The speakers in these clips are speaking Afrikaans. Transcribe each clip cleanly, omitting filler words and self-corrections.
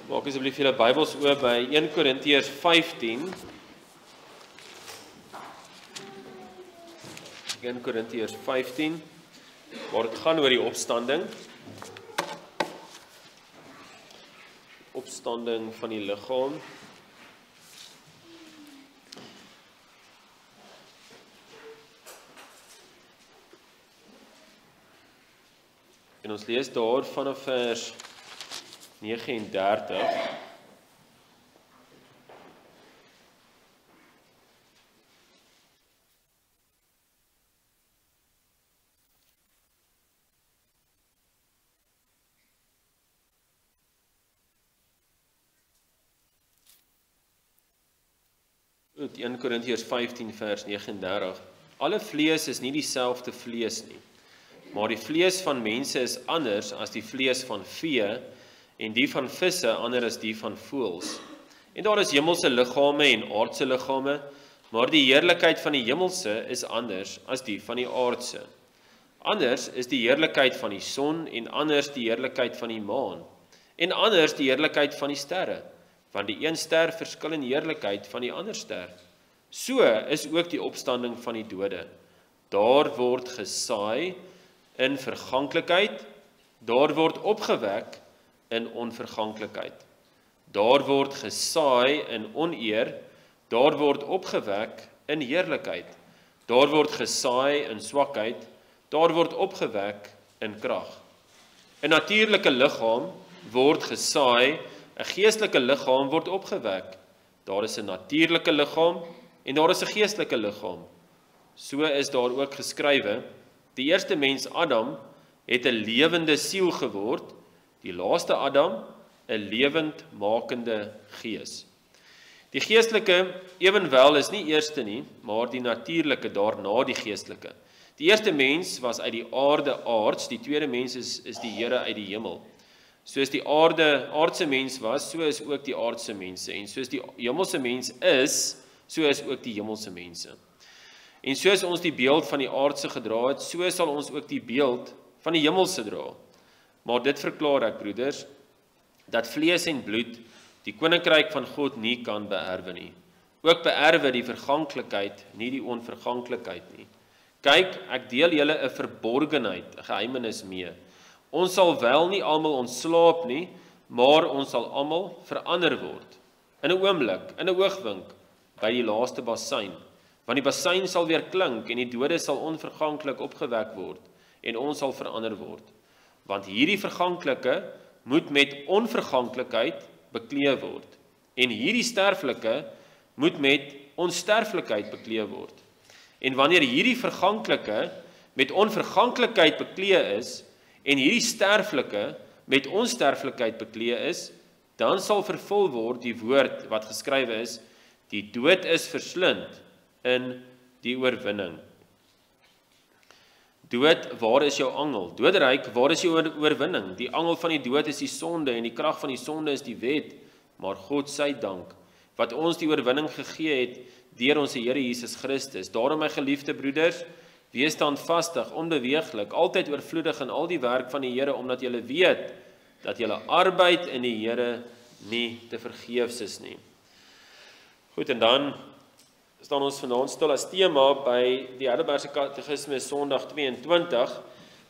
Maak asseblief julle Bybels oop by 1 Korintiërs 15. 1 Korintiërs 15, waar dit gaan oor die opstanding. Opstanding van die liggaam. En ons lees daar vanaf vers 39. Goed, 1 Korintiërs 15 vers 39. Alle vlees is nie dieselfde vlees nie, maar die vlees van mense is anders as die vlees van vee, en die van visse ander as die van voëls. En daar is hemelse liggame en aardse liggame, maar die heerlikheid van die hemelse is anders as die van die aardse. Anders is die heerlikheid van die son, en anders die heerlikheid van die maan, en anders die heerlikheid van die sterre, want die een ster verskil in heerlikheid van die ander ster. So is ook die opstanding van die dode. Daar word gesaai in verganklikheid, daar word opgewek in onverganklikheid. Daar word gesaai in oneer, daar word opgewek in heerlikheid. Daar word gesaai in swakheid, daar word opgewek in krag. 'n natuurlike liggaam word gesaai, 'n geestelike liggaam word opgewek. Daar is 'n natuurlike liggaam en daar is 'n geestelike liggaam. So is daar ook geskrywe: die eerste mens Adam het 'n lewende siel geword, die laaste Adam 'n lewendmakende gees. Die geestelike ewenwel is nie eerste nie, maar die natuurlike daarna die geestelike. Die eerste mens was uit die aarde aards, die tweede mens is die Here uit die hemel. Soos die aardse mens was, so is ook die aardse mense, en soos die hemelse mens is, so is ook die hemelse mense. En soos ons die beeld van die aardse gedra het, so sal ons ook die beeld van die hemelse dra. Maar dit verklaar ek, broeders, dat vlees en bloed die koninkryk van God nie kan beerwe nie. Ook beerwe die verganklikheid, nie die onverganklikheid nie. Kyk, ek deel julle 'n verborgenheid, 'n geheimenis mee. Ons sal wel nie almal ontslaap nie, maar ons sal almal verander word. In 'n oomblik, in 'n oogwink, by die laaste bassein. Want die bassein sal weer klink, en die dode sal onverganklik opgewek word, en ons sal verander word. Want hierdie verganklike moet met onverganklikheid bekleed word, en hierdie sterflike moet met onsterflikheid bekleed word. En wanneer hierdie verganklike met onverganklikheid bekleed is, en hierdie sterflike met onsterflikheid bekleed is, dan sal vervul word die woord wat geskrywe is: die dood is verslind in die oorwinning. Dood, waar is jou angel? Doodryk, waar is jou oorwinning? Die angel van die dood is die sonde, en die krag van die sonde is die wet. Maar God sy dank, wat ons die oorwinning gegee het deur ons Here Jesus Christus. Daarom, my geliefde broeders, wees standvastig, onbeweeglik, altyd oorvloedig in al die werk van die Here, omdat julle weet dat julle arbeid in die Here nie te vergeefs is nie. Goed, en dan staan ons vanaand stil as tema by die Heidelbergse Katekisme Sondag 22,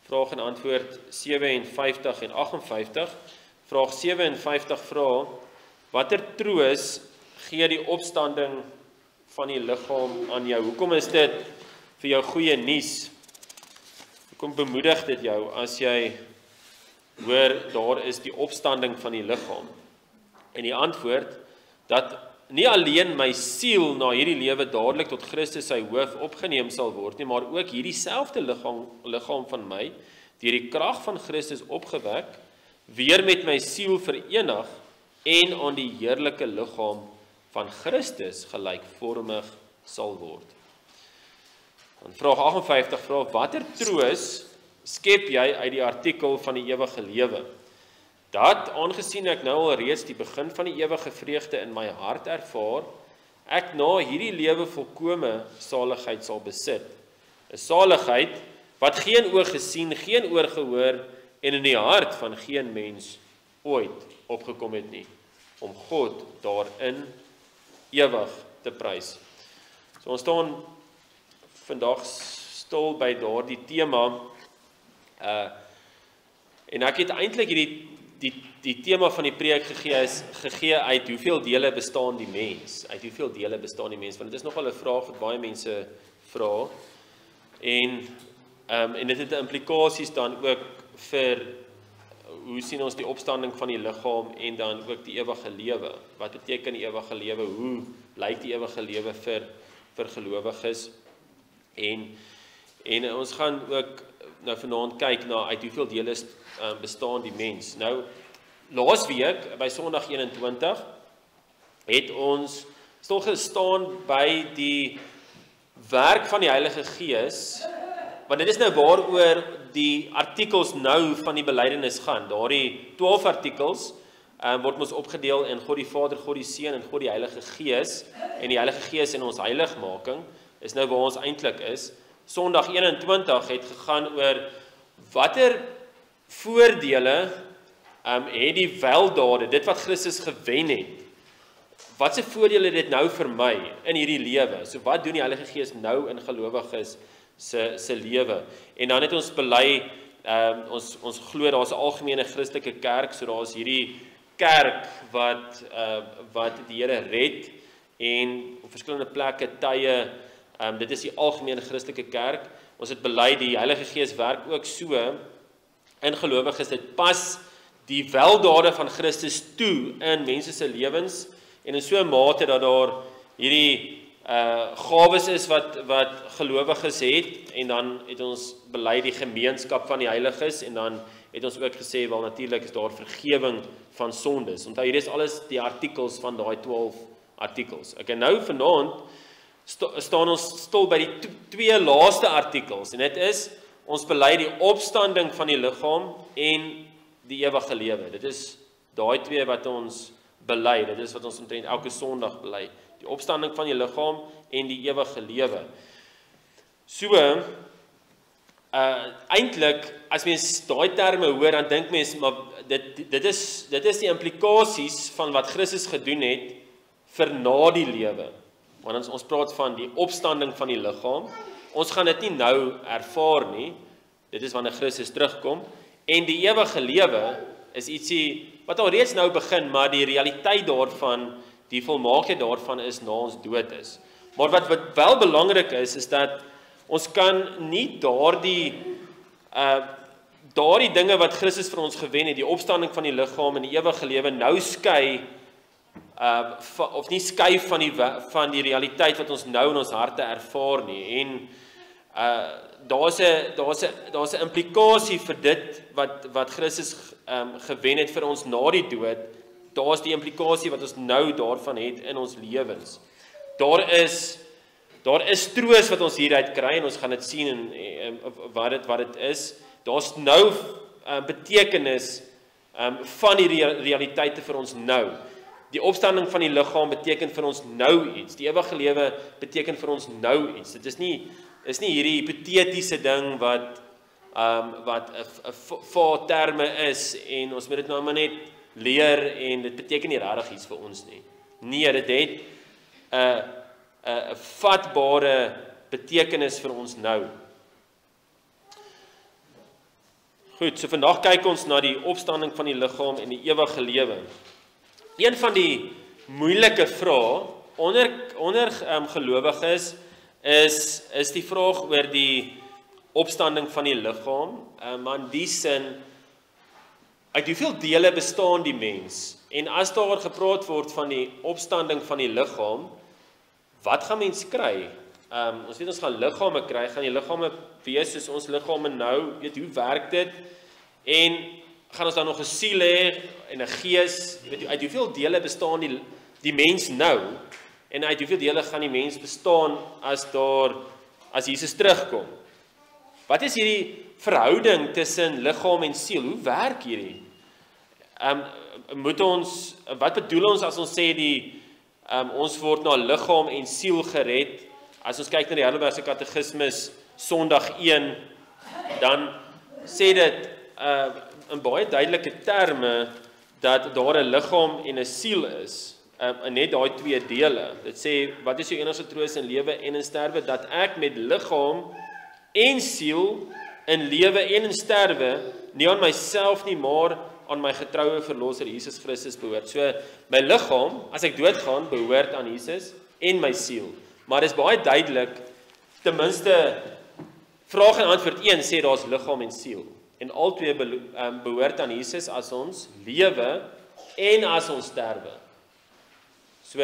vraag en antwoord 57 en 58. Vraag 57 vra: watter troos gee die opstanding van die liggaam aan jou? Hoekom is dit vir jou goeie nuus? Hoekom bemoedig dit jou as jy hoor daar is die opstanding van die liggaam? En die antwoord, dat nie alleen my siel na hierdie lewe dadelik tot Christus sy hoof opgeneem sal word nie, maar ook hierdie selfde liggaam van my, deur die krag van Christus opgewek, weer met my siel verenig en aan die heerlike liggaam van Christus gelykvormig sal word. Dan vraag 58 vra: watter troos skep jy uit die artikel van die ewige lewe? Dat, aangesien ek nou al reeds die begin van die ewige vreugde in my hart ervaar, ek na hierdie lewe volkome saligheid sal besit. 'n Saligheid wat geen oog gesien, geen oor gehoor en in die hart van geen mens ooit opgekom het nie. om God daarin ewig te prys. So ons staan vandag stil by daardie tema, en ek het eintlik die tema van die preek gegee uit hoeveel dele bestaan die mens, want dit is nogal 'n vraag wat baie mense vra, en dit het implikasies dan ook vir hoe sien ons die opstanding van die liggaam en dan ook die ewige lewe. Wat beteken die ewige lewe? Hoe lyk die ewige lewe vir gelowiges? En ons gaan ook nou vanaand kyk na uit hoeveel dele bestaan die mens. Nou, laasweek by Sondag 21 het ons stil gestaan by die werk van die Heilige Gees, want dit is nou waaroor die artikels nou van die belydenis gaan. Daardie 12 artikels word ons opgedeel in God die Vader, God die Seun en God die Heilige Gees, en die Heilige Gees in ons heiligmaking is nou waar ons eintlik is. Sondag 21 het gegaan oor watter voordele het die weldade, dit wat Christus gewen het, wat se voordele dit nou vir my in hierdie lewe? So wat doen die Heilige Gees nou in gelowiges se lewe? En dan het ons bely, ons glo daar's 'n algemene Christelike kerk, so daar's hierdie kerk wat die Here red, en op verskillende plekke, tye, dit is die algemene Christelike kerk. Ons het bely die Heilige Gees werk ook so in gelowiges, dit pas die weldade van Christus toe in mense se lewens, en in so 'n mate dat daar hierdie gawes is wat gelowiges het, en dan het ons bely die gemeenskap van die heiliges, en dan het ons ook gesê, wel natuurlik is daar vergewing van sondes. Onthou, hierdie is alles die artikels van daai 12 artikels. Okay, nou vanaand staan ons stil by die twee laaste artikels, en dit is, ons bely die opstanding van die liggaam en die ewige lewe. Dit is daai twee wat ons bely, dit is wat ons omtrent elke Sondag bely. Die opstanding van die liggaam en die ewige lewe. So, eintlik, as mens daai terme hoor, dan dink mens, maar dit is die implikasies van wat Christus gedoen het vir na die lewe. Want ons praat van die opstanding van die liggaam. Ons gaan dit nie nou ervaar nie. Dit is wanneer Christus terugkom. En die ewige lewe is ietsie wat al reeds nou begin, maar die realiteit daarvan, die volmaaktheid daarvan is na ons dood is. Maar wat wel belangrik is dat ons kan nie daardie dinge wat Christus vir ons gewen het, die opstanding van die liggaam en die ewige lewe, nou skei, of nie skei van die realiteit wat ons nou in ons harte ervaar nie. En daar's 'n implikasie vir dit wat Christus gewen het vir ons na die dood. Daar's die implikasie wat ons nou daarvan het in ons lewens. Daar is troos wat ons hieruit kry, en ons gaan dit sien en wat dit is. Daar's nou betekenis van die realiteite vir ons nou. Die opstanding van die liggaam beteken vir ons nou iets. Die ewige lewe beteken vir ons nou iets. Dit is nie hierdie hipotetiese ding wat 'n vaar terme is, en ons moet dit nou maar net leer, en dit beteken nie regtig iets vir ons nie. Nee, dit het 'n vatbare betekenis vir ons nou. Goed, so vandag kyk ons na die opstanding van die liggaam en die ewige lewe. Een van die moeilike vrae onder gelowiges is die vraag oor die opstanding van die liggaam, maar in die sin, uit hoeveel dele bestaan die mens? En as daar gepraat word van die opstanding van die liggaam, wat gaan mens kry? Ons weet ons gaan liggame kry, gaan die liggame wees soos ons liggame nou, weet hoe werk dit? En gaan ons dan nog 'n siel hê en 'n gees? Weet uit hoeveel dele bestaan die mens nou? En uit hoeveel dele gaan die mens bestaan as Jesus terugkom? Wat is hierdie verhouding tussen liggaam en siel? Hoe werk hierdie? Wat bedoel ons as ons sê ons word na liggaam en siel gered? As ons kyk na die Heidelbergse Katekismus Sondag 1, dan sê dit in baie duidelike terme dat daar 'n liggaam en 'n siel is, net daai twee dele. Dit sê, wat is jou enigste troos in lewe en in sterwe? Dat ek met liggaam en siel in lewe en in sterwe nie aan myself nie, maar aan my getroue verlosser Jesus Christus behoort. So my liggaam, as ek doodgaan, behoort aan Jesus en my siel. Maar dit is baie duidelik, ten minste vraag en antwoord 1 sê daar's liggaam en siel. En albei behoort aan Jesus as ons lewe en as ons sterwe. So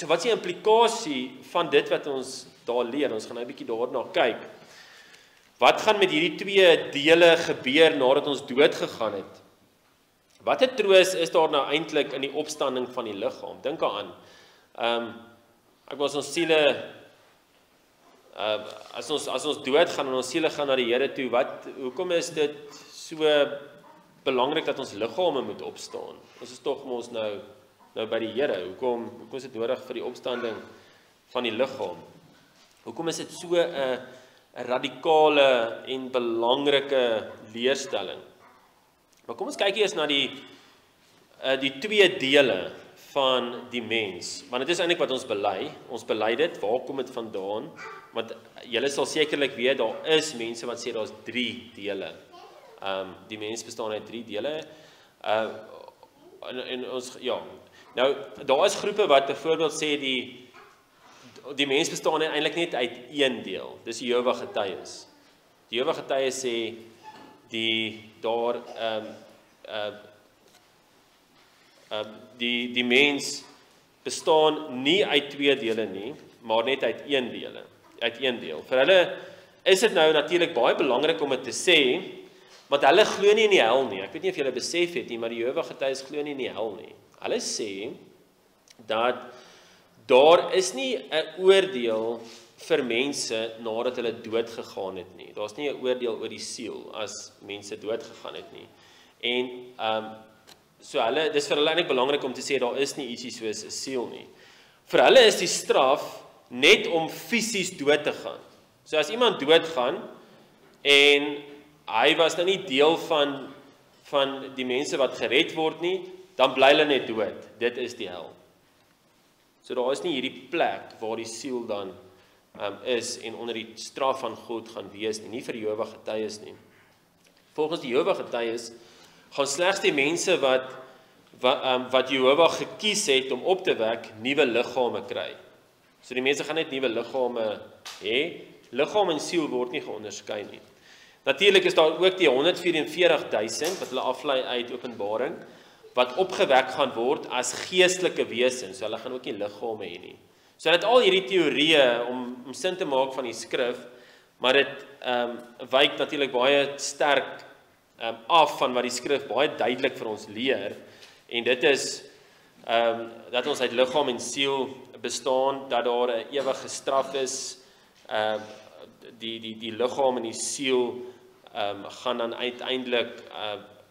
wat is die implikasie van dit wat ons daar leer? Ons gaan nou 'n bietjie daarna kyk. Wat gaan met hierdie twee dele gebeur nadat ons dood gegaan het? Watter troos is daar nou eintlik in die opstanding van die liggaam? Dink daaraan. Ek was ons siele, as ons dood gaan en ons siele gaan na die Here toe, hoekom is dit so belangrik dat ons liggame moet opstaan? Ons is tog mos nou by die Here. Hoekom is dit nodig vir die opstanding van die liggaam? Hoekom is dit so 'n radikale en belangrike leerstelling? Maar kom ons kyk eers na die twee dele van die mens. Want dit is eintlik wat ons bely. Ons bely dit, waar kom dit vandaan? Want julle sal sekerlik weet, daar is mense wat sê daar's 3 dele. Die mens bestaan uit 3 dele. En ons, ja. Nou, daar is groepe wat byvoorbeeld sê die mens bestaan eintlik net uit 1 deel. Dis die Jehova Getuies. Die Jehova Getuies sê die mens bestaan nie uit 2 dele nie, maar net uit 1 deel. Vir hulle is dit nou natuurlik baie belangrik om dit te sê, want hulle glo nie in die hel nie. Ek weet nie of julle besef het nie, maar die Jehova Getuies glo nie in die hel nie. Hulle sê dat daar is nie 'n oordeel vir mense nadat hulle dood gegaan het nie. Daar's nie 'n oordeel oor die siel as mense dood gegaan het nie. En dis vir hulle eintlik belangrik om te sê daar is nie ietsie soos 'n siel nie. Vir hulle is die straf net om fisies dood te gaan. So as iemand doodgaan en hy was nou nie deel van die mense wat gered word nie, dan bly hulle net dood. Dit is die hel. So daar is nie hierdie plek waar die siel dan is en onder die straf van God gaan wees nie vir die Jehova Getuies nie. Volgens die Jehova Getuies gaan slegs die mense wat Jehova gekies het om op te wek, nuwe liggame kry. So die mense gaan net nuwe liggame hê. Liggaam en siel word nie geonderskei nie. Natuurlik is daar ook die 144,000 wat hulle aflei uit Openbaring, wat opgewek gaan word as geestelike wesens. So hulle gaan ook nie liggame hê nie. So dit al hierdie teorieë om sin te maak van die skrif, maar dit wyk natuurlik baie sterk af van wat die skrif baie duidelik vir ons leer. En dit is dat ons uit liggaam en siel bestaan, dat daar 'n ewige straf is. Die liggaam en die siel gaan dan uiteindelik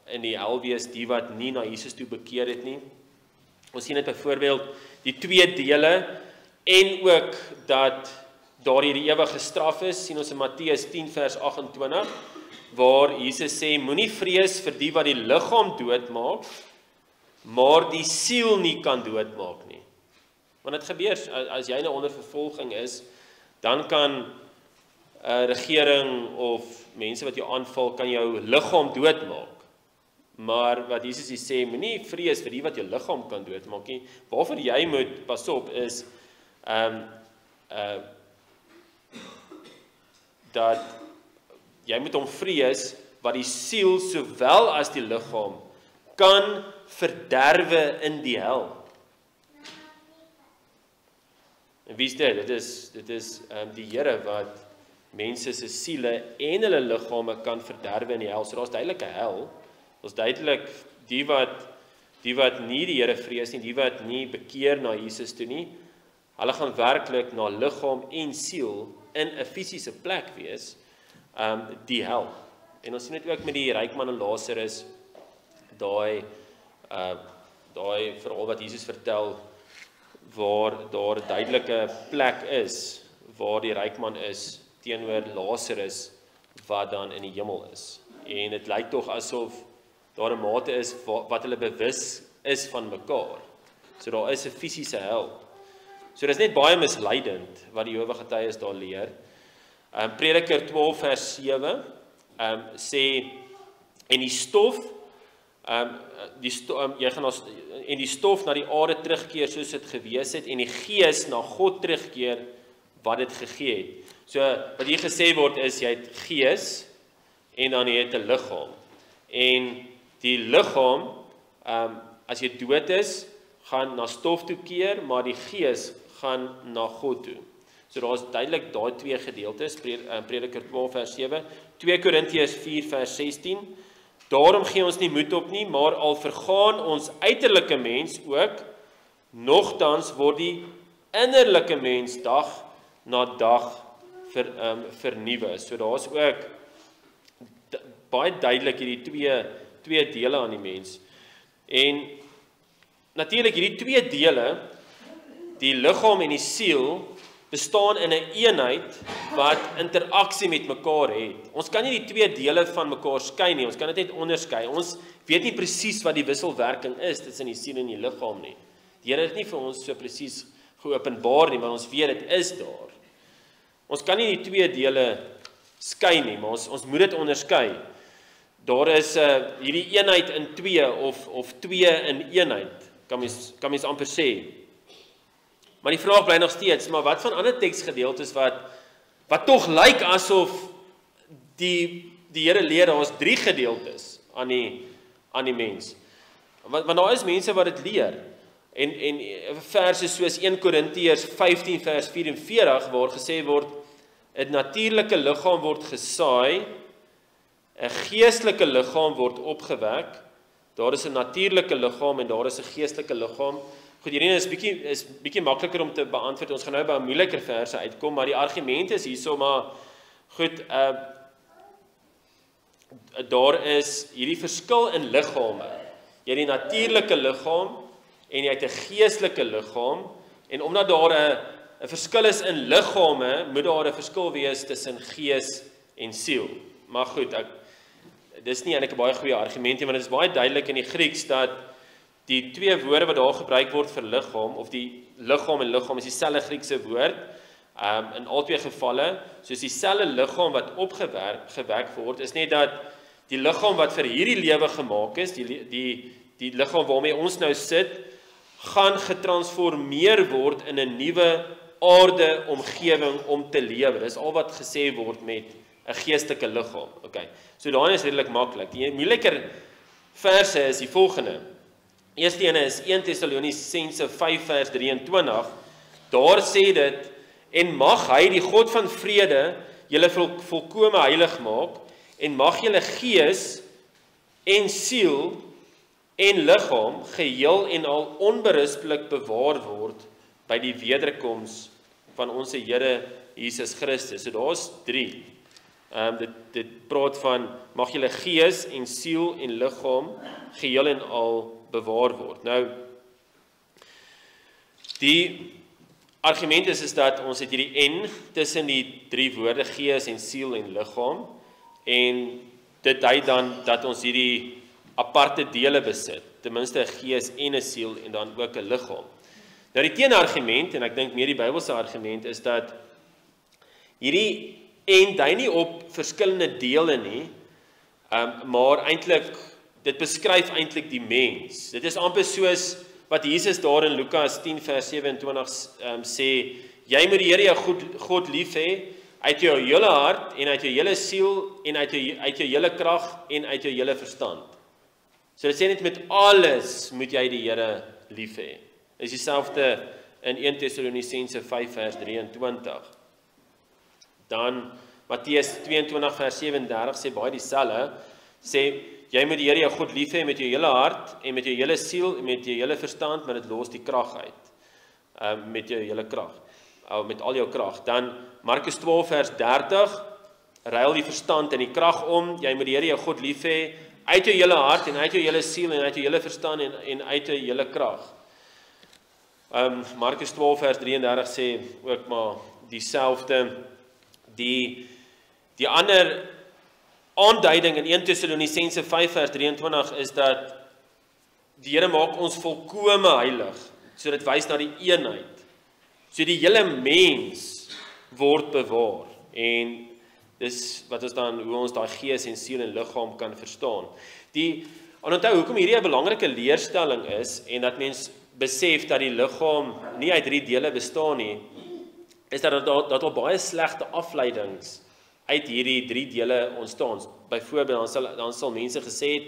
in die hel wees, die wat nie na Jesus toe bekeer het nie. Ons sien dit byvoorbeeld die 2 dele en ook dat daar hierdie ewige straf is, sien ons in Matteus 10 vers 28, waar Jesus sê, moenie vrees vir die wat die liggaam doodmaak, maar die siel nie kan doodmaak nie. Want dit gebeur, as jy nou onder vervolging is, dan kan 'n regering of mense wat jou aanval, kan jou liggaam doodmaak. Maar wat Jesus sê, moenie vrees vir die wat jou liggaam kan doodmaak nie. Waarvoor jy moet pas op is dat jy moet hom vrees wat die siel sowel as die liggaam kan verderwe in die hel. En wie is dit? Dit is die Here wat mense se siele en hulle liggame kan verderwe in die hel. So daar's duidelik 'n hel. Ons duidelik die wat nie die Here vrees nie, die wat nie bekeer na Jesus toe nie, hulle gaan werklik na liggaam en siel in 'n fisiese plek wees, die hel. En ons sien dit ook met die ryk man en Lazarus, daai verhaal wat Jesus vertel, waar daar 'n duidelike plek is, waar die ryk man is, teenoor Lazarus, wat dan in die hemel is. En dit lyk tog asof daar 'n mate is wat hulle bewus is van mekaar. So daar is 'n fisiese hel. So dis net baie misleidend wat die Jehova Getuies daar leer. Prediker 12 vers 7 sê en die stof jy gaan en die stof na die aarde terugkeer soos dit gewees het en die gees na God terugkeer wat dit gegee het. So wat hier gesê word is jy het gees en dan jy het 'n liggaam. En die liggaam as jy dood is, gaan na stof toe keer, maar die gees gaan na God toe. So daar is duidelik daai twee gedeeltes, Prediker 12 vers 7, 2 Korintiërs 4 vers 16. Daarom gee ons nie moed op nie, maar al vergaan ons uiterlike mens ook, nogtans word die innerlike mens dag na dag vernuwe. So daar is ook baie duidelik hierdie twee dele aan die mens. En natuurlik hierdie twee dele, die liggaam en die siel, bestaan in 'n eenheid wat interaksie met mekaar het. Ons kan nie die twee dele van mekaar skei nie, ons kan dit net onderskei. Ons weet nie presies wat die wisselwerking is tussen die siel en die liggaam nie. Die Here het nie vir ons so presies geopenbaar nie, maar ons weet dit is daar. Ons kan nie die twee dele skei nie, maar ons moet dit onderskei. Daar is hierdie eenheid in twee of twee in eenheid, kan mens amper sê. Maar die vraag bly nog steeds, maar wat van ander teksgedeeltes wat tog lyk asof die Here leer daar is 3 gedeeltes aan die mens. Want daar is mense wat dit leer. En verse soos 1 Korintiërs 15 vers 44 waar gesê word 'n natuurlike liggaam word gesaai, 'n geestelike liggaam word opgewek. Daar is 'n natuurlike liggaam en daar is 'n geestelike liggaam. Goed, hierdie is bietjie makliker om te beantwoord. Ons gaan nou by 'n moeiliker verse uitkom, maar die argument is hierso maar goed, daar is hierdie verskil in liggame. Jy het die natuurlike liggaam en jy het 'n geestelike liggaam en omdat daar 'n verskil is in liggame, moet daar 'n verskil wees tussen gees en siel. Maar goed, dis nie eintlik 'n baie goeie argument nie, want dit is baie duidelik in die Grieks dat die twee woorde wat daar gebruik word vir liggaam, of die liggaam en liggaam is dieselfde Griekse woord, in albei gevalle, soos dieselfde liggaam wat opgewek word, is net dat die liggaam wat vir hierdie lewe gemaak is, die liggaam waarmee ons nou sit, gaan getransformeer word in 'n nuwe aarde omgewing om te lewe. Dis al wat gesê word met 'n geestelike liggaam. Okay. So daarin is redelik maklik. Die moeiliker verse is die volgende. Eerste ene is 1 Tessalonisense 5 vers 23. Daar sê dit, en mag hy die God van vrede julle volkome heilig maak, en mag julle gees en siel en liggaam geheel en al onberispelik bewaar word by die wederkoms van ons Here Jesus Christus. So daar's 3. Dit praat van mag julle gees en siel en liggaam geheel en al bewaar word. Nou, die argument is dat ons het hierdie en tussen die 3 woorde gees en siel en liggaam en dit dui dan dat ons hierdie aparte dele besit, ten minste 'n gees en 'n siel en dan ook 'n liggaam. Nou die teenargument, en ek dink meer die Bybelse argument, is dat hierdie en dui nie op verskillende dele nie, maar eintlik, dit beskryf eintlik die mens. Dit is amper soos wat Jesus daar in Lukas 10 vers 27 sê, jy moet die Here jou God lief hê, uit jou hele hart, en uit jou hele siel, en uit jou hele krag, en uit jou hele verstand. So dit sê net met alles moet jy die Here lief hê. Dit is dieselfde in 1 Tessalonisense 5 vers 23. Dan Matteus 22 vers 37 sê baie dieselfde, sê jy moet die Here jou God lief hê met jou hele hart en met jou hele siel en met jou hele verstand, maar dit los die krag uit. Met jou hele krag, met al jou krag. Dan Markus 12 vers 30, ruil die verstand en die krag om, jy moet die Here jou God lief hê uit jou hele hart en uit jou hele siel en uit jou hele verstand en uit jou hele krag. Markus 12 vers 33 sê ook maar dieselfde. Die ander aanduiding in 1 Tessalonisense 5 vers 23 is dat die Here maak ons volkome heilig, so dit wys na die eenheid. So die hele mens word bewaar, en dis wat ons dan, hoe ons daai gees en siel en liggaam kan verstaan. En onthou, hoekom hierdie 'n belangrike leerstelling is, en dat mens besef dat die liggaam nie uit 3 dele bestaan nie, is dat al baie slegte afleidings uit hierdie 3 dele ontstaan. Byvoorbeeld, dan sal mense gesê het,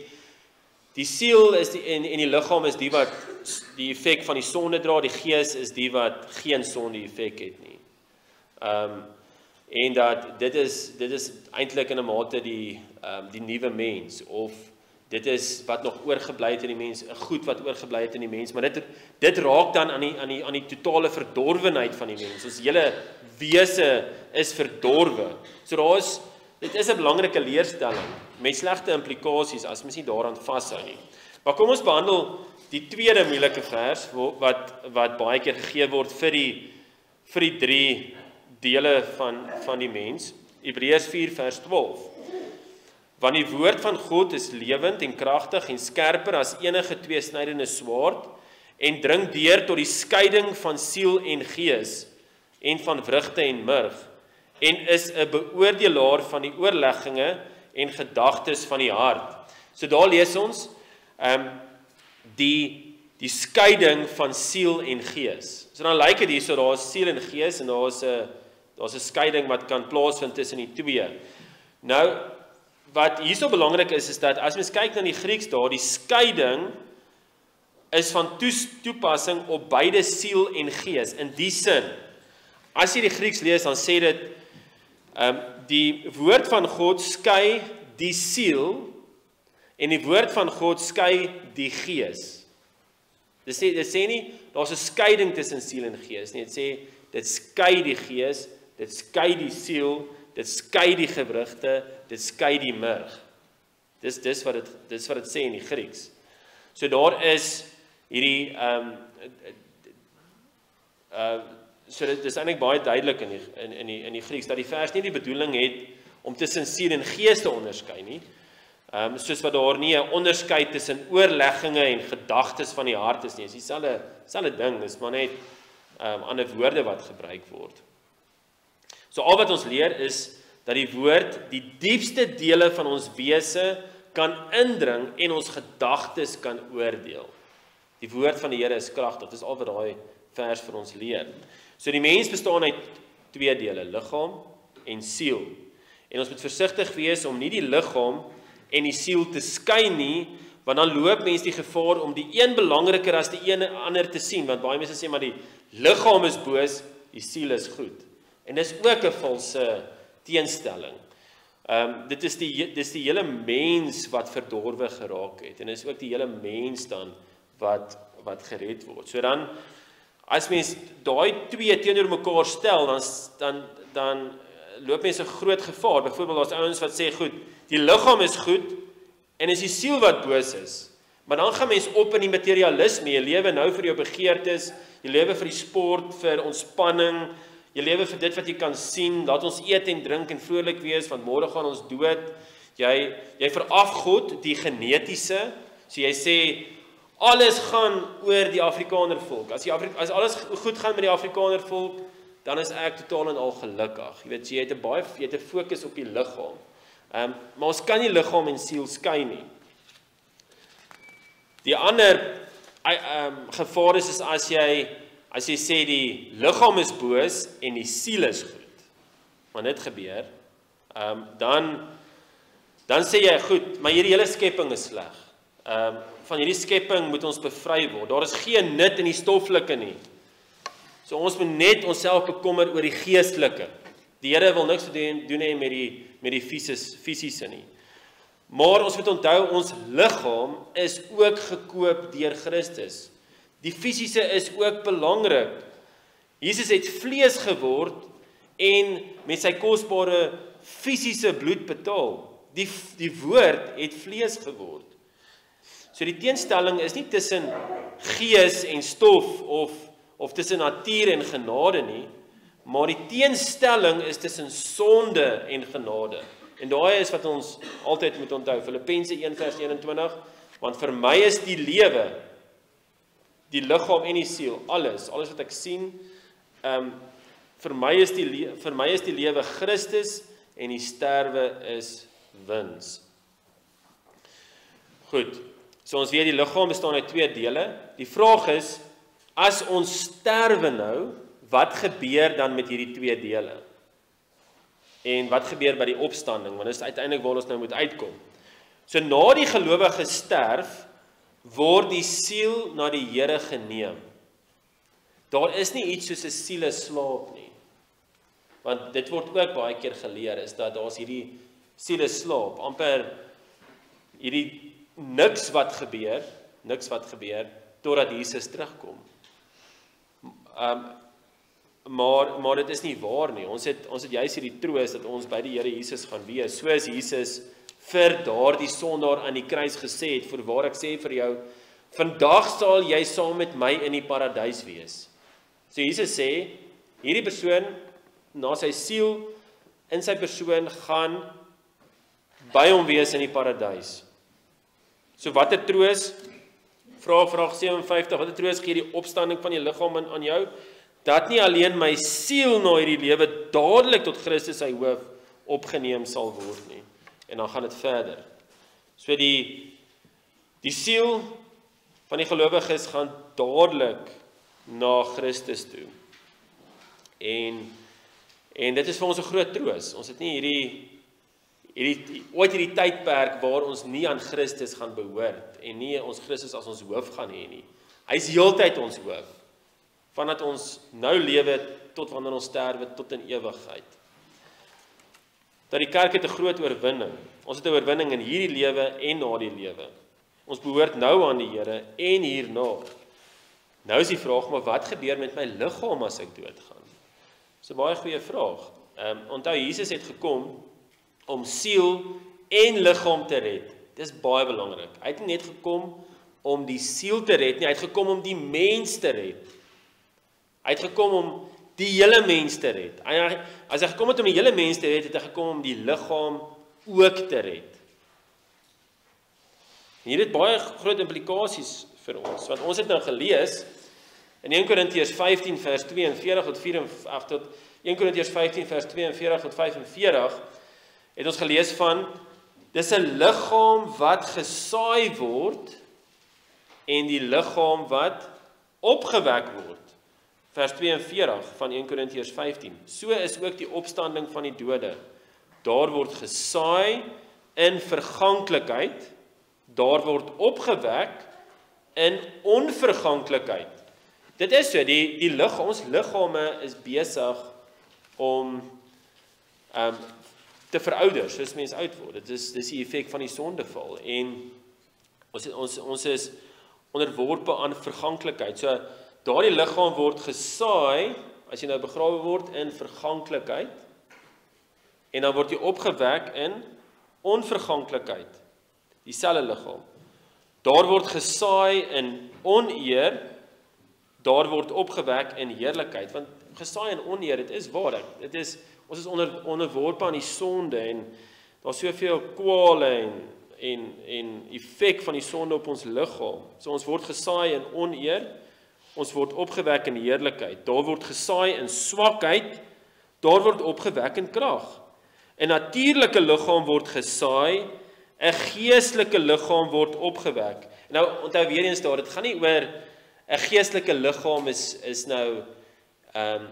die siel is en die liggaam is die wat die effek van die sonde dra, die gees is die wat geen sonde effek het nie. En dat dit is eintlik in 'n mate die nuwe mens, of dit is wat nog oorgebly het in die mens, 'n goed wat oorgebly het in die mens, maar dit raak dan aan die totale verdorwenheid van die mens. Ons hele wese is verdorwe. So dit is 'n belangrike leerstelling met slegte implikasies as mens nie daaraan vashou nie. Maar kom ons behandel die tweede moeilike vers wat baie keer gegee word vir die 3 dele van die mens. Hebreërs 4 vers 12. Want die woord van God is lewend en kragtig en skerper as enige tweesnydende swaard en dring deur tot die skeiding van siel en gees en van wrigte en murg en is 'n beoordelaar van die oorlegginge en gedagtes van die hart. So daar lees ons die skeiding van siel en gees. So dan lyk dit hierso, daar is siel en gees en daar's 'n skeiding wat kan plaasvind tussen die twee. Nou, wat hierso belangrik is dat as mens kyk na die Grieks daar, die skeiding is van toepassing op beide siel en gees. In die sin, as jy die Grieks lees, dan sê dit, die woord van God skei die siel en die woord van God skei die gees. Dit sê nie, daar's 'n skeiding tussen siel en gees nie. Dit sê, dit skei die gees, dit skei die siel, dit skei die gewrigte, dit skei die murg. Dis wat dit sê in die Grieks. So daar is hierdie so dit is eintlik baie duidelik in die Grieks dat die vers nie die bedoeling het om tussen siel en gees te onderskei nie. Soos wat daar nie 'n onderskeid tussen oorlegginge en gedagtes van die hart is nie. Dis dieselfde ding, dis maar net ander woorde wat gebruik word. So al wat ons leer is dat die woord die diepste dele van ons wese kan indring en ons gedagtes kan oordeel. Die woord van die Here is kragtig. Dit is al wat daai vers vir ons leer. So die mens bestaan uit 2 dele, liggaam en siel. En ons moet versigtig wees om nie die liggaam en die siel te skei nie, want dan loop mense die gevaar om die een belangriker as die een ander te sien, want baie mense sê maar die liggaam is boos, die siel is goed. En dis ook 'n valse teenstelling. Dit is die hele mens wat verdorwe geraak het, en dis ook die hele mens dan wat gered word. So dan, as mens daai 2 teenoor mekaar stel, dan loop mense 'n groot gevaar. Byvoorbeeld, daar's ouens wat sê, goed, die liggaam is goed, en is die siel wat boos is. Maar dan gaan mens op in die materialisme, jy lewe nou vir jou begeertes, jy lewe vir die sport, vir ontspanning, jy lewe vir dit wat jy kan sien, laat ons eet en drink en vrolik wees, want môre gaan ons dood. Jy verag God, die genetiese, so jy sê, alles gaan oor die Afrikaner volk. As alles goed gaan met die Afrikaner volk, dan is ek totaal en al gelukkig. Jy weet, jy het 'n fokus op die liggaam. Maar ons kan nie liggaam en siel skei nie. Die ander gevaar is as jy sê die liggaam is boos en die siel is goed. Maar dit gebeur, dan sê jy, goed, maar hierdie hele skepping is sleg. Van hierdie skepping moet ons bevry word. Daar is geen nut in die stoffelike nie. So ons moet net onsself bekommer oor die geestelike. Die Here wil niks doen hê met die fisiese nie. Maar ons moet onthou, ons liggaam is ook gekoop deur Christus. Die fisiese is ook belangrik. Jesus het vlees geword en met sy kosbare fisiese bloed betaal. Die woord het vlees geword. So die teenstelling is nie tussen gees en stof of tussen natuur en genade nie, maar die teenstelling is tussen sonde en genade. En daai is wat ons altyd moet onthou, Filippense 1 vers 21, want vir my is die lewe, die liggaam en die siel, alles wat ek sien, vir my is die lewe Christus en die sterwe is wins. Goed, so ons weet die liggaam bestaan uit 2 dele. Die vraag is, as ons sterwe nou, wat gebeur dan met hierdie 2 dele? En wat gebeur by die opstanding? Want dit is uiteindelik waar ons nou moet uitkom. So na die gelowige sterf, word die siel na die Here geneem. Daar is nie iets soos 'n sieleslaap nie. Want dit word ook baie keer geleer, is dat daar's hierdie sieleslaap, amper hierdie niks wat gebeur, totdat Jesus terugkom. Maar dit is nie waar nie. Ons het juist hierdie troos dat ons by die Here Jesus gaan wees, soos Jesus vir daardie sondaar aan die kruis gesê het, voorwaar ek sê vir jou, vandag sal jy saam met my in die paradys wees. So Jesus sê, hierdie persoon, na sy siel, in sy persoon, gaan by hom wees in die paradys. So watter troos, vraag 57, watter troos gee die opstanding van die liggaam aan jou? Dat nie alleen my siel na hierdie lewe dadelik tot Christus sy hoof opgeneem sal word nie. En dan gaan dit verder. So die siel van die gelowiges gaan dadelik na Christus toe. En dit is vir ons 'n groot troos. Ons het nie ooit hierdie tydperk waar ons nie aan Christus gaan behoort en nie ons Christus as ons hoof gaan hê nie. Hy is heeltyd ons hoof. Vandat ons nou lewe tot wanneer ons sterwe tot in ewigheid. Dat die kerk het 'n groot oorwinning. Ons het 'n oorwinning in hierdie lewe en na die lewe. Ons behoort nou aan die Here en hierna. Nou is die vraag, maar wat gebeur met my liggaam as ek doodgaan? Dis 'n baie goeie vraag. Onthou, Jesus het gekom om siel en liggaam te red. Dis baie belangrik. Hy het nie net gekom om die siel te red nie, hy het gekom om die mens te red. Hy het gekom om die hele mens te red. As hy gekom het om die hele mens te red, het hy gekom om die liggaam ook te red. En hier het baie groot implikasies vir ons, want ons het nou gelees in 1 Korintiërs 15 vers 42 tot 44 tot 1 Korintiërs 15 vers 42 tot 45 het ons gelees van dis 'n liggaam wat gesaai word en die liggaam wat opgewek word. Vers 42 van 1 Korintiërs 15. So is ook die opstanding van die dode. Daar word gesaai in verganklikheid, daar word opgewek in onverganklikheid. Dit is so, ons liggame is besig om te verouder, soos mens oud word. Dit is die effek van die sondeval. En ons is onderworpe aan verganklikheid. So, daardie liggaam word gesaai, as jy nou begrawe word in verganklikheid, en dan word jy opgewek in onverganklikheid. Dieselfde liggaam. Daar word gesaai in oneer, daar word opgewek in heerlikheid. Want gesaai in oneer, dit is waar. Ons is onderworpe aan die sonde en daar's soveel kwale en effek van die sonde op ons liggaam. So ons word gesaai in oneer, ons word opgewek in heerlikheid. Daar word gesaai in swakheid, daar word opgewek in krag. 'n natuurlike liggaam word gesaai, 'n geestelike liggaam word opgewek. Nou onthou weer eens daar, dit gaan nie oor 'n geestelike liggaam is nou 'n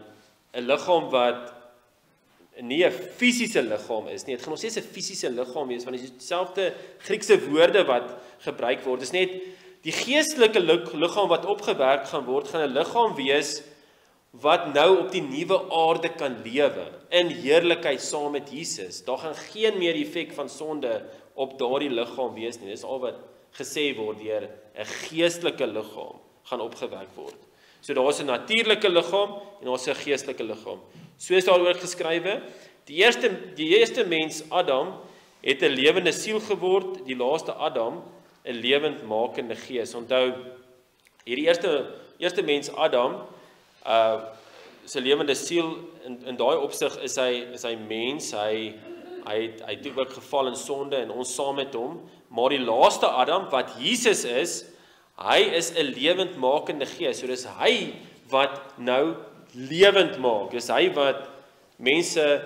liggaam wat nie 'n fisiese liggaam is nie. Dit gaan ons steeds 'n fisiese liggaam wees, want dit is dieselfde Griekse woorde wat gebruik word. Dit is net die geestelike liggaam wat opgewerk gaan word, gaan 'n liggaam wees wat nou op die nuwe aarde kan lewe in heerlikheid saam met Jesus. Daar gaan geen meer effek van sonde op daardie liggaam wees nie. Dis al wat gesê word deur 'n geestelike liggaam gaan opgewek word. So daar's 'n natuurlike liggaam en daar's 'n geestelike liggaam. So is daaroor geskrywe, die eerste mens Adam het 'n lewende siel geword, die laaste Adam 'n lewendmakende gees. Onthou, hierdie eerste mens Adam sy lewende siel in daai opsig is hy mens, hy Hy het ook geval in sonde en ons saam met hom, maar die laaste Adam wat Jesus is, hy is 'n lewendmakende gees. So dis hy wat nou lewend maak. Dis hy wat mense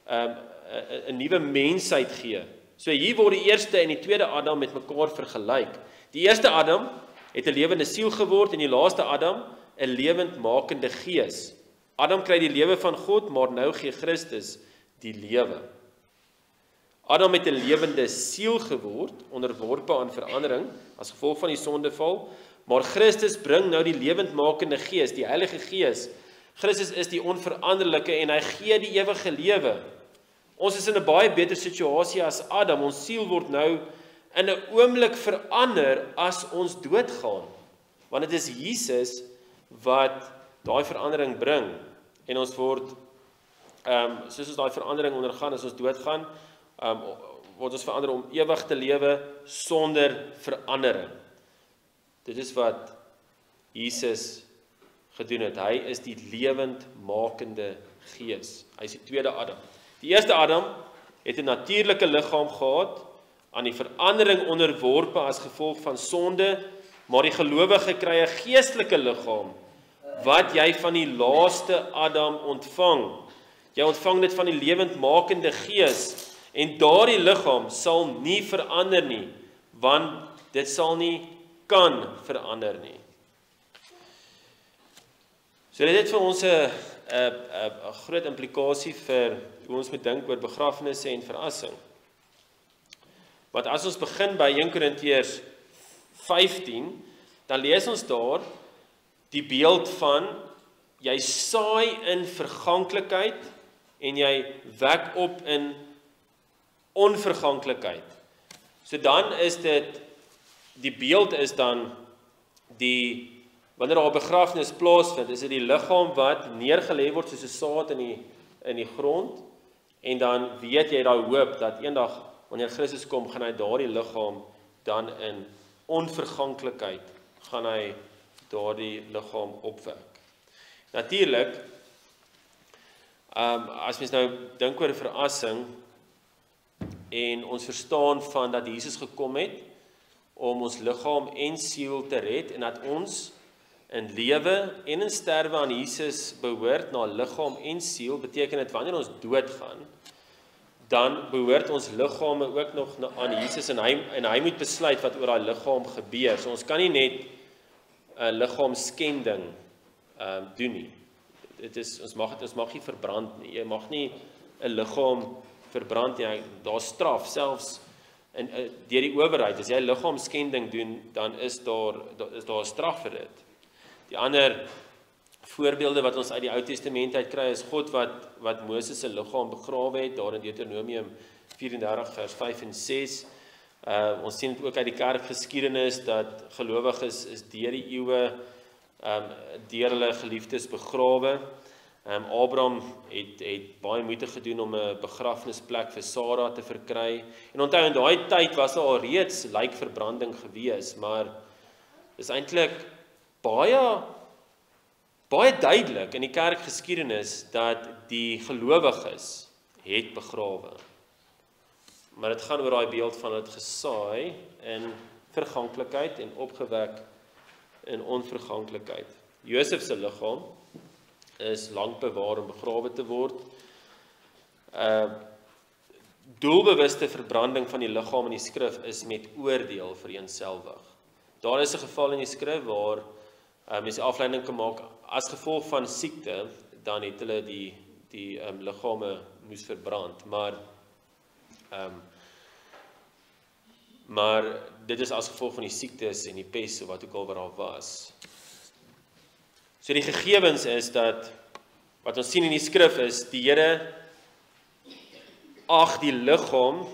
'n nuwe mensheid gee. So hier word die eerste en die tweede Adam met mekaar vergelyk. Die eerste Adam het 'n lewende siel geword en die laaste Adam 'n lewendmakende gees. Adam kry die lewe van God, maar nou gee Christus die lewe. Adam het 'n lewende siel geword, onderworpe aan verandering as gevolg van die sondeval, maar Christus bring nou die lewendmakende gees, die Heilige Gees. Christus is die onveranderlike en hy gee die ewige lewe. Ons is in 'n baie beter situasie as Adam. Ons siel word nou in 'n oomblik verander as ons doodgaan. Want dit is Jesus wat daai verandering bring en ons word soos ons daai verandering ondergaan as ons doodgaan, word ons verander om ewig te lewe sonder verandering. Dit is wat Jesus gedoen het. Hy is die lewendmakende gees. Hy is die tweede Adam. Die eerste Adam het 'n natuurlike liggaam gehad, aan die verandering onderworpe as gevolg van sonde, maar die gelowige kry 'n geestelike liggaam wat jy van die laaste Adam ontvang. Jy ontvang dit van die lewendmakende gees en daardie liggaam sal nie verander nie, want dit sal nie kan verander nie. So dit het vir ons 'n groot implikasie vir hoe ons moet dink oor begrafnisse en verrassing. Want as ons begin by 1 Korintiërs 15, dan lees ons daar die beeld van jy saai in verganklikheid en jy wek op in onverganklikheid. So dan is dit, die beeld is dan wanneer daar 'n begrafnis plaasvind, is dit die liggaam wat neergelê word soos 'n saad in die grond, en dan weet jy daai hoop dat eendag wanneer Christus kom, gaan hy daardie liggaam dan in onverganklikheid gaan hy daardie liggaam opwek. Natuurlik, as mens nou dink oor 'n verrassing en ons verstaan van dat Jesus gekom het om ons liggaam en siel te red en dat ons in lewe en in sterwe aan Jesus behoort na liggaam en siel, beteken dit wanneer ons doodgaan, dan behoort ons liggame ook nog aan Jesus en hy moet besluit wat oor daai liggaam gebeur. So ons kan nie net 'n liggaamskending doen nie. Ons mag nie verbrand nie. Jy mag nie 'n liggaam verbrand nie. Daar's straf selfs deur die owerheid. As jy liggaamskending doen, dan is daar 'n straf vir dit. Die ander voorbeelde wat ons uit die Ou Testament uit kry, is God wat Moses se liggaam begrawe het, daar in Deuteronomium 34 vers 5 en 6. Ons sien dit ook uit die kerkgeskiedenis dat gelowiges is deur die eeue deur hulle geliefdes begrawe. Abraham het baie moeite gedoen om 'n begrafnisplek vir Sara te verkry. En onthou, in daai tyd was daar al reeds lijkverbranding gewees, maar is eintlik baie duidelik in die kerkgeskiedenis dat die gelowiges het begrawe. Maar dit gaan oor daai beeld van dit gesaai in verganklikheid en opgewek in onverganklikheid. Josef se liggaam is lank bewaar om begrawe te word. Doelbewuste verbranding van die liggaam in die skrif is met oordeel vereenselwig. Daar is 'n geval in die skrif waar mens afleiding kan maak as gevolg van siekte, dan het hulle die liggame moes verbrand, maar dit is as gevolg van die siektes en die pes of wat ook al wat daar was. So die gegevens is dat wat ons sien in die skrif is die Here ag die liggaam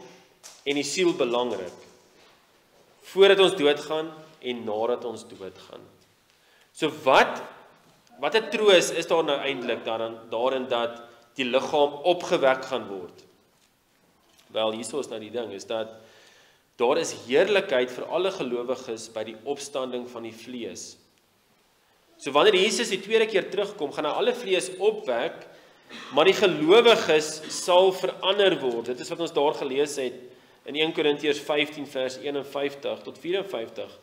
en die siel belangrik voordat ons doodgaan en nadat ons doodgaan. So wat 'n troos is daar nou eintlik daarin dat die liggaam opgewek gaan word? Wel, hierso is nou die ding, is dat daar is heerlikheid vir alle gelowiges by die opstanding van die vlees. So wanneer Jesus die tweede keer terugkom, gaan hy alle vlees opwek maar die gelowiges sal verander word. Dit is wat ons daar gelees het in 1 Korintiërs 15 vers 51 tot 54.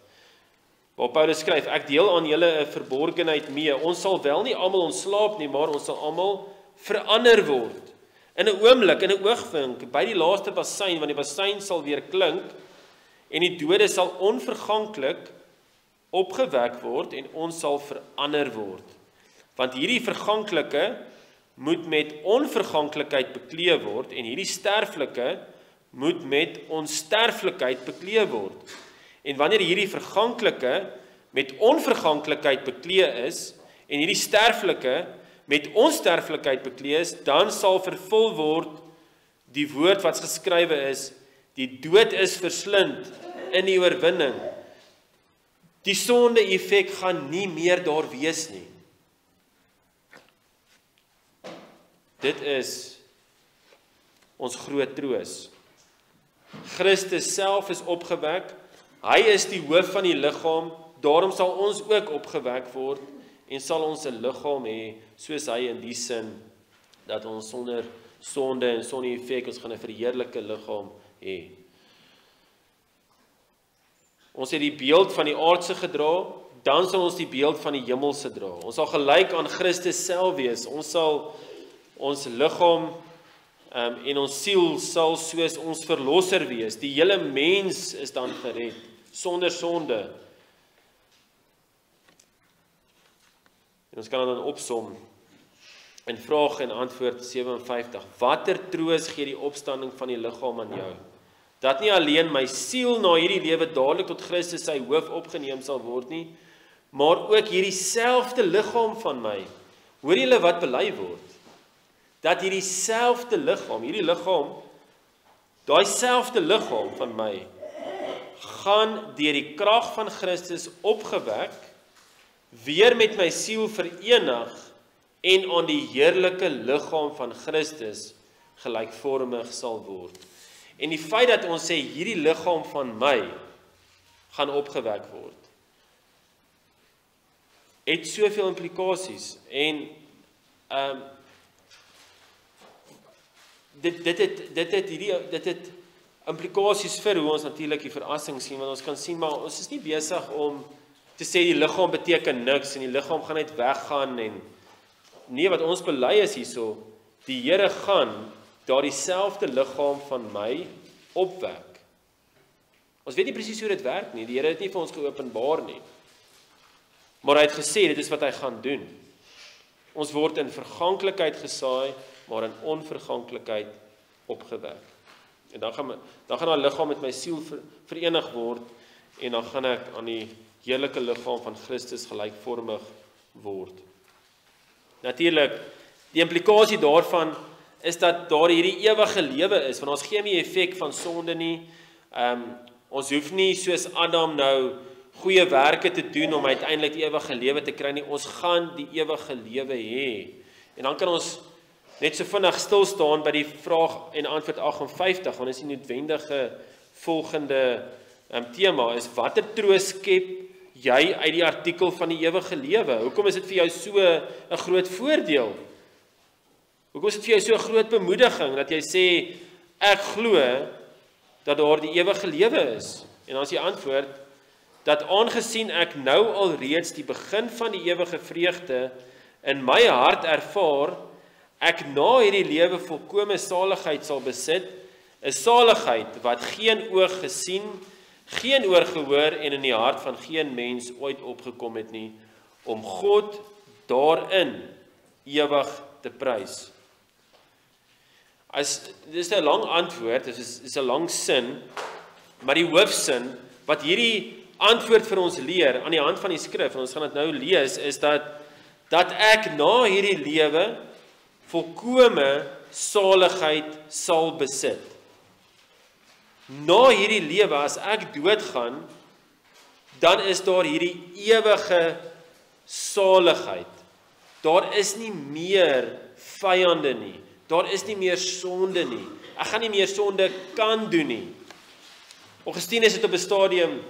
Waar Paulus skryf, ek deel aan julle 'n verborgenheid mee. Ons sal wel nie almal ontslaap nie, maar ons sal almal verander word. In 'n oomblik, in 'n oogwink, by die laaste bassein, want die bassein sal weer klink en die dode sal onverganklik opgewek word en ons sal verander word. Want hierdie verganklike moet met onverganklikheid bekleed word en hierdie sterflike moet met onsterflikheid bekleed word. En wanneer hierdie verganklike met onverganklikheid bekleed is en hierdie sterflike met onsterflikheid bekleed is, dan sal vervul word die woord wat geskrywe is, die dood is verslind in die oorwinning. Die sonde-effek gaan nie meer daar wees nie. Dit is ons groot troos. Christus self is opgewek, hy is die hoof van die liggaam, daarom sal ons ook opgewek word en sal ons 'n liggaam hê soos hy in die sin dat ons sonder sonde en sonder effek ons gaan 'n verheerlike liggaam hê. Ons het die beeld van die aardse gedra, dan sal ons die beeld van die hemelse dra. Ons sal gelyk aan Christus self wees. Ons sal ons liggaam en ons siel sal soos ons verlosser wees. Die hele mens is dan gered, sonder sonde. En ons kan dan opsom in vraag en antwoord 57. Watter troos gee die opstanding van die liggaam aan jou? Dat nie alleen my siel na hierdie lewe dadelik tot Christus sy hoof opgeneem sal word nie, maar ook hierdie selfde liggaam van my. Hoor julle wat bely word? Dat hierdie selfde liggaam, hierdie liggaam, daai selfde liggaam van my, gaan deur die krag van Christus opgewek, weer met my siel verenig en aan die heerlike liggaam van Christus gelykvormig sal word. En die feit dat ons sê hierdie liggaam van my gaan opgewek word, het soveel implikasies en dit het implikasies vir hoe ons natuurlik die verrassing sien, want ons kan sien, maar ons is nie besig om te sê die liggaam beteken niks en die liggaam gaan net weggaan en nee, wat ons bely is hierso, die Here gaan daardie selfde liggaam van my opwek. Ons weet nie presies hoe dit werk nie, die Here het nie vir ons geopenbaar nie. Maar hy het gesê, dit is wat hy gaan doen. Ons word in verganklikheid gesaai, maar in onverganklikheid opgewek. En dan gaan daai liggaam met my siel verenig word, en dan gaan ek aan die heerlike liggaam van Christus gelykvormig word. Natuurlik, die implikasie daarvan is dat daar hierdie ewige lewe is, want ons gee nie effek van sonde nie. Ons hoef nie soos Adam nou goeie werke te doen om uiteindelik die ewige lewe te kry nie. Ons gaan die ewige lewe hê. En dan kan ons net so vinnig stil staan by die vraag en antwoord 58, want dit is die noodwendige volgende tema is, watter troos skep jy uit die artikel van die ewige lewe? Hoekom is dit vir jou so 'n groot voordeel? Hoekom is dit vir jou so 'n groot bemoediging, dat jy sê, ek glo dat daar die ewige lewe is? En dan is die antwoord, dat aangesien ek nou al reeds die begin van die ewige vreugde in my hart ervaar, ek na hierdie lewe volkome saligheid sal besit, 'n saligheid wat geen oog gesien, geen oor gehoor en in die hart van geen mens ooit opgekom het nie, om God daarin ewig te prys. Dit is 'n lang antwoord, dit is 'n lang sin, maar die hoofsin, wat hierdie antwoord vir ons leer, aan die hand van die skrif, en ons gaan dit nou lees, is dat ek na hierdie lewe volkome saligheid sal besit. Na hierdie lewe, as ek doodgaan, dan is daar hierdie ewige saligheid. Daar is nie meer vyande nie. Daar is nie meer sonde nie. Ek gaan nie meer sonde kan doen nie. Augustinus het op 'n stadium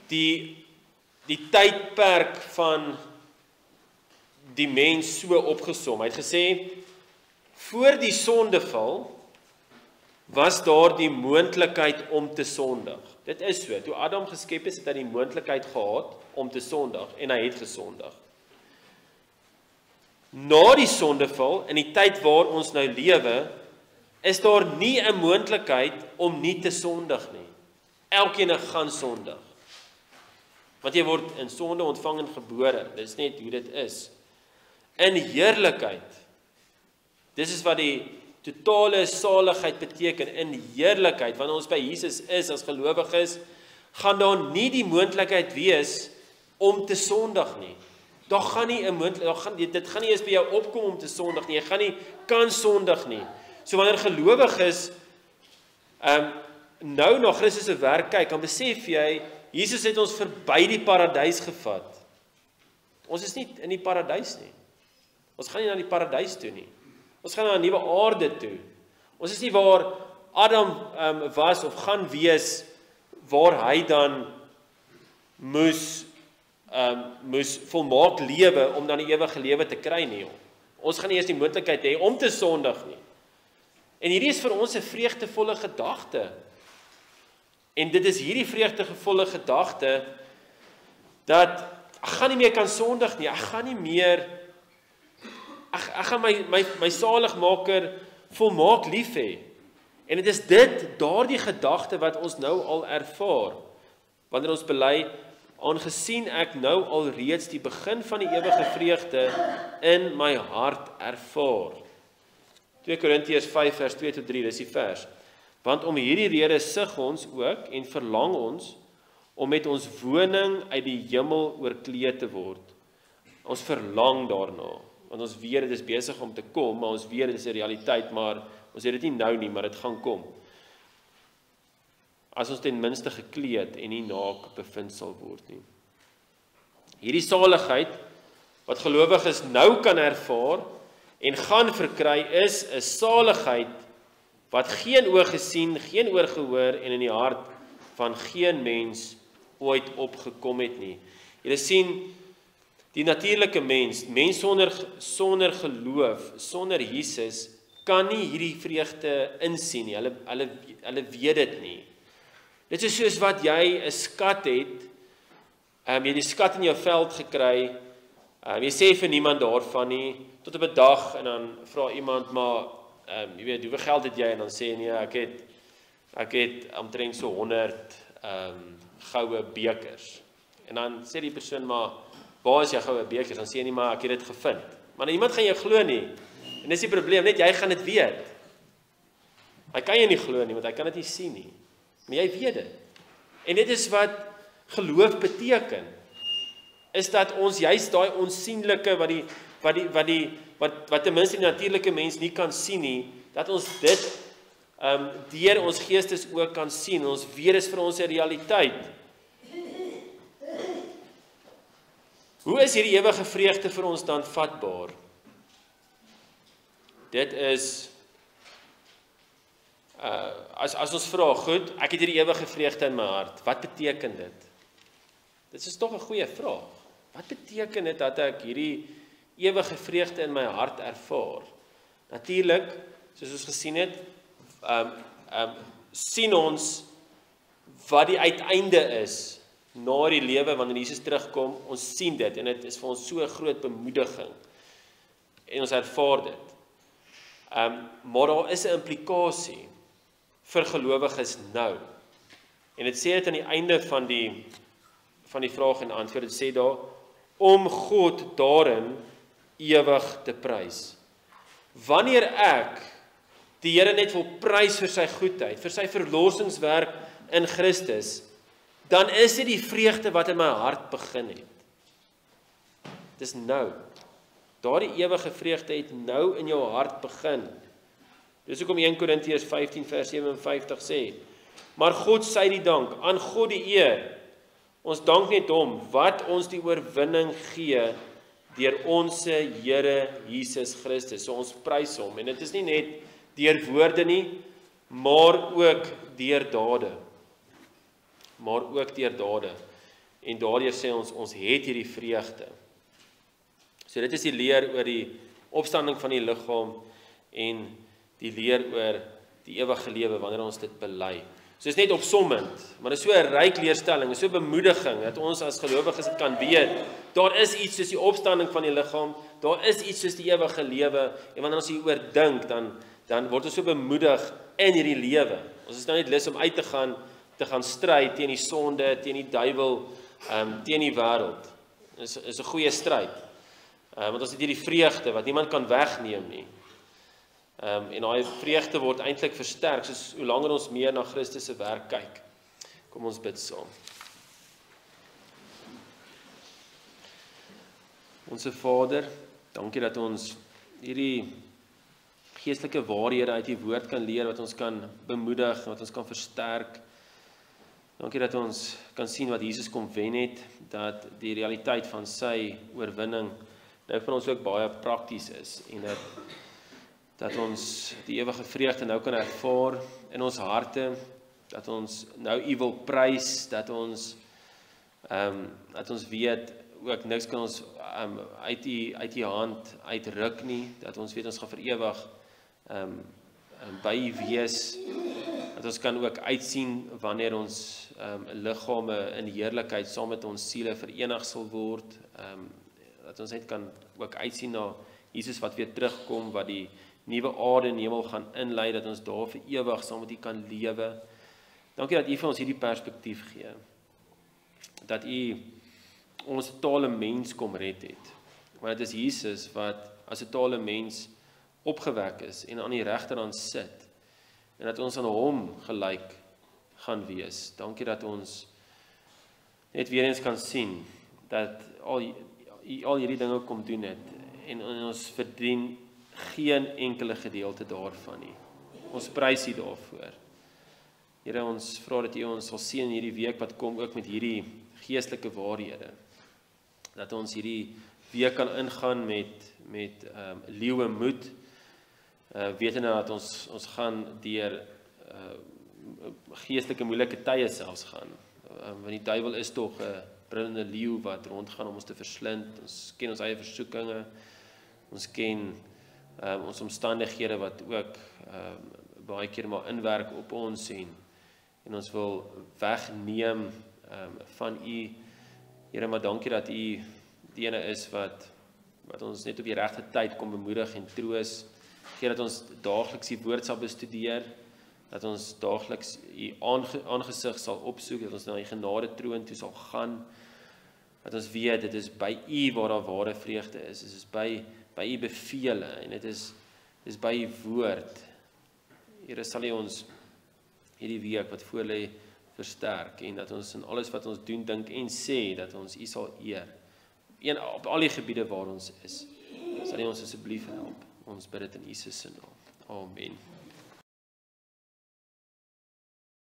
die tydperk van die mens so opgesom. Hy het gesê, voor die sondeval was daar die moontlikheid om te sondig. Dit is so, toe Adam geskep is, het hy die moontlikheid gehad om te sondig, en hy het gesondig. Na die sondeval, in die tyd waar ons nou lewe, is daar nie 'n moontlikheid om nie te sondig nie. Elkeen gaan sondig. Want jy word in sonde ontvang en gebore, dis net hoe dit is. In heerlikheid, dis is wat die totale saligheid beteken, in heerlikheid, wanneer ons by Jesus is as gelowiges, gaan daar nie die moontlikheid wees om te sondig nie. Daar gaan nie 'n moontlikheid, dit gaan nie eens by jou opkom om te sondig nie, jy gaan nie kan sondig nie. So wanneer gelowiges nou na Christus se werk kyk, dan besef jy, Jesus het ons verby die paradys gevat. Ons is nie in die paradys nie. Ons gaan nie na die paradys toe nie. Ons gaan na 'n nuwe aarde toe. Ons is nie waar Adam was of gaan wees, waar hy dan moes volmaak lewe om dan die ewige lewe te kry nie. Ons gaan nie eens die moontlikheid hê om te sondig nie. En hierdie is vir ons 'n vreugdevolle gedagte. En dit is hierdie vreugdevolle gedagte dat ek gaan nie meer kan sondig nie. Ek gaan nie meer ek gaan my saligmaker volmaak lief hê. En dit is daardie gedagte wat ons nou al ervaar. Wanneer ons bely, aangesien ek nou al reeds die begin van die ewige vreugde in my hart ervaar. 2 Korintiërs 5 vers 2-3, dis die vers. Want om hierdie rede sug ons ook en verlang ons om met ons woning uit die hemel oorkleed te word. Ons verlang daarna, want ons weet dit is besig om te kom, maar ons weet dit is 'n realiteit, maar ons het dit nie nou nie, maar dit gaan kom. As ons ten minste gekleed en nie naak bevind sal word nie. Hierdie saligheid wat gelowiges nou kan ervaar en gaan verkry is 'n saligheid wat geen oog gesien, geen oor gehoor en in die hart van geen mens ooit opgekom het nie. Julle sien, die natuurlike mens sonder geloof, sonder Jesus, kan nie hierdie vreugde insien nie. Hulle weet dit nie. Dit is soos wat jy 'n skat het, jy het die skat in jou veld gekry, jy sê vir niemand daarvan nie, tot op 'n dag, en dan vra iemand, maar, jy weet, hoeveel geld het jy? En dan sê jy, nee, ek het omtrent so 100 goue bekers. En dan sê die persoon, maar, waar is jou goue bekers? Dan sê jy nie, maar ek het dit gevind. Maar niemand gaan jou glo nie. En dis die probleem, net jy gaan dit weet. Hy kan jy nie glo nie, want hy kan dit nie sien nie. Maar jy weet dit. En dit is wat geloof beteken. Is dat ons juist daai onsienlike wat ten minste die natuurlike mens nie kan sien nie, dat ons dit deur ons geestes ook kan sien. Ons weet is vir ons 'n realiteit. Hoe is hierdie ewige vreugde vir ons dan vatbaar? Dit is as ons vra, goed, ek het hierdie ewige vreugde in my hart. Wat beteken dit? Dit is tog 'n goeie vraag. Wat beteken dit dat ek hierdie ewige vreugde in my hart ervaar? Natuurlik, soos ons gesien het, sien ons wat die uiteinde is na die lewe wanneer Jesus terugkom. Ons sien dit en dit is vir ons so 'n groot bemoediging en ons ervaar dit. Maar daar is 'n implikasie vir gelowiges nou. En dit sê dit aan die einde van die vraag en antwoord. Dit sê daar, om God daarin ewig te prys. Wanneer ek die Here net wil prys vir sy goedheid, vir sy verlossingswerk in Christus, dan is dit die vreugde wat in my hart begin het. Dis nou. Daardie ewige vreugde het nou in jou hart begin. Dis hoekom 1 Korintiërs 15 vers 57 sê, maar God sy die dank, aan God die eer. Ons dank net hom, wat ons die oorwinning gee, deur ons Here Jesus Christus. So ons prys hom, en dit is nie net deur woorde nie, maar ook deur dade. En daardeur sê ons het hierdie vreugde. So dit is die leer oor die opstanding van die liggaam en die leer oor die ewige lewe wanneer ons dit bely. So is net opsommend, maar dit is so 'n ryk leerstelling, is so 'n bemoediging dat ons as gelowiges dit kan weet. Daar is iets soos die opstanding van die liggaam, daar is iets soos die ewige lewe en wanneer ons hieroor dink, dan word ons so bemoedig in hierdie lewe. Ons is nou net lus om uit te gaan stry teen die sonde, teen die duiwel, teen die wêreld. Is 'n goeie stryd. Want ons het hierdie vreugde wat niemand kan wegneem nie. En daai vreugde word eintlik versterk soos hoe langer ons meer na Christus se werk kyk. Kom ons bid saam. Onse Vader, dankie dat ons hierdie geestelike waarhede uit die woord kan leer, wat ons kan bemoedig, wat ons kan versterk. Dankie dat ons kan sien wat Jesus kom wen het, dat die realiteit van sy oorwinning nou vir ons ook baie prakties is en dat ons die ewige vreugde nou kan ervaar in ons harte, dat ons nou U wil prys, dat ons weet ook niks kan ons uit U hand uitruk nie, dat ons weet ons gaan vir ewig by U wees, dat ons kan ook uitsien wanneer ons liggame in heerlikheid saam met ons siele verenig sal word, dat ons net kan ook uitsien na Jesus wat weer terugkom, wat die nuwe aarde en hemel gaan inlei, dat ons daar vir ewig saam met U kan lewe. Dankie dat U vir ons hierdie perspektief gee, dat U ons totale mens kom red het, want dit is Jesus wat as 'n totale mens opgewek is en aan die regterhand sit, en dat ons aan hom gelyk gaan wees. Dankie dat ons net weer eens kan sien, dat al hierdie dinge kom doen het, en ons verdien geen enkele gedeelte daarvan nie. Ons prys U daarvoor. Here, ons vra dat U ons sal seën hierdie week wat kom, ook met hierdie geestelike waarhede, dat ons hierdie week kan ingaan met leeuwe moed, wetende dat ons gaan deur geestelike moeilike tye selfs gaan, want die duiwel is tog 'n brullende leeu wat rondgaan om ons te verslind. Ons ken ons eie versoekinge, ons ken ons omstandighede wat ook baie keer maar inwerk op ons en ons wil wegneem van U. Here, maar dankie dat U die ene is wat ons net op die regte tyd kom bemoedig en troos. Gee dat ons daagliks die woord sal bestudeer, dat ons daagliks U aangesig sal opsoek, dat ons na die genade troon toe sal gaan, dat ons weet dit is by U waar daar ware vreugde is, dit is by U bevele en dit is by U woord. Here, sal U ons hierdie week wat voor lê versterk en dat ons in alles wat ons doen, dink en sê, dat ons U sal eer. Op al die gebiede waar ons is, sal U ons asseblief help. Ons bid dit in Jesus se naam. Amen.